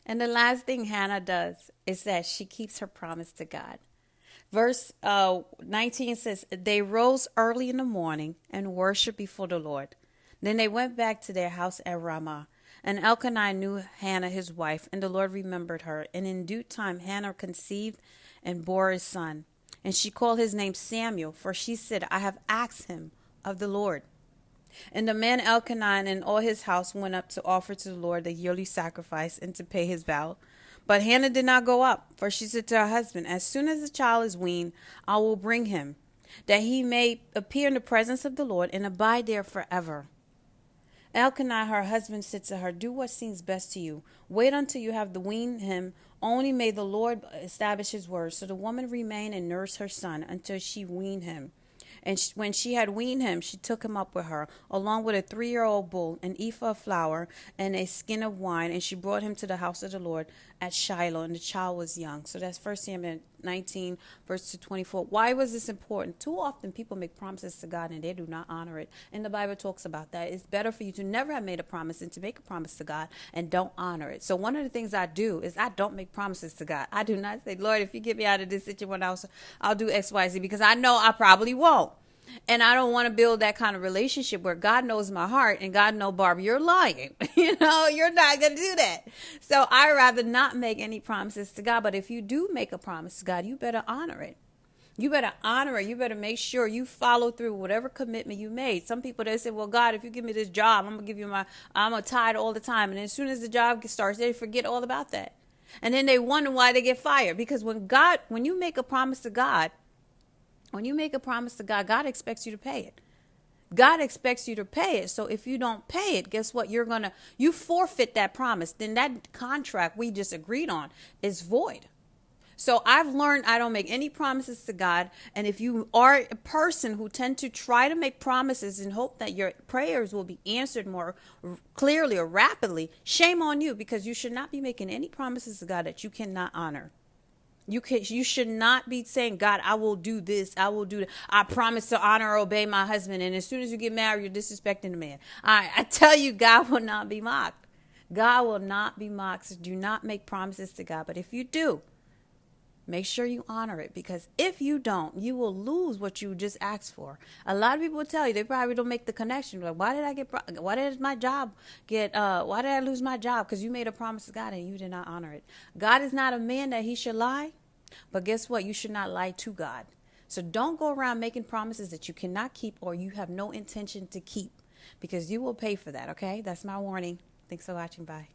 And the last thing Hannah does is that she keeps her promise to God. Verse 19 says, they rose early in the morning and worshiped before the Lord. Then they went back to their house at Ramah. And Elkanah knew Hannah his wife, and the Lord remembered her. And in due time Hannah conceived and bore a son. And she called his name Samuel, for she said, I have asked him of the Lord. And the man Elkanah and all his house went up to offer to the Lord the yearly sacrifice and to pay his vow. But Hannah did not go up, for she said to her husband, as soon as the child is weaned, I will bring him, that he may appear in the presence of the Lord and abide there forever. Elkanah, her husband, said to her, do what seems best to you. Wait until you have weaned him. Only may the Lord establish his word. So the woman remained and nursed her son until she weaned him. And when she had weaned him, she took him up with her, along with a 3-year-old bull, an ephah of flour, and a skin of wine. And she brought him to the house of the Lord at Shiloh, and the child was young. So that's 1 Samuel 19, verse 24. Why was this important? Too often people make promises to God and they do not honor it. And the Bible talks about that. It's better for you to never have made a promise than to make a promise to God and don't honor it. So one of the things I do is I don't make promises to God. I do not say, Lord, if you get me out of this situation, I'll do X, Y, Z, because I know I probably won't. And I don't want to build that kind of relationship where God knows my heart and God knows, Barbara, you're lying. You're not going to do that. So I rather not make any promises to God. But if you do make a promise to God, you better honor it. You better honor it. You better make sure you follow through whatever commitment you made. Some people, they say, well, God, if you give me this job, I'm going to tithe all the time. And as soon as the job starts, they forget all about that. And then they wonder why they get fired. Because when you make a promise to God, God expects you to pay it. God expects you to pay it. So if you don't pay it, guess what? You forfeit that promise. Then that contract we just agreed on is void. So I've learned I don't make any promises to God. And if you are a person who tend to try to make promises and hope that your prayers will be answered more clearly or rapidly, shame on you, because you should not be making any promises to God that you cannot honor. You should not be saying, God, I will do this. I will do that. I promise to honor or obey my husband. And as soon as you get married, you're disrespecting the man. I tell you, God will not be mocked. God will not be mocked. So do not make promises to God. But if you do, make sure you honor it, because if you don't, you will lose what you just asked for. A lot of people will tell you they probably don't make the connection. Like, why did I lose my job? Because you made a promise to God and you did not honor it. God is not a man that he should lie. But guess what? You should not lie to God. So don't go around making promises that you cannot keep or you have no intention to keep, because you will pay for that. Okay. That's my warning. Thanks for watching. Bye.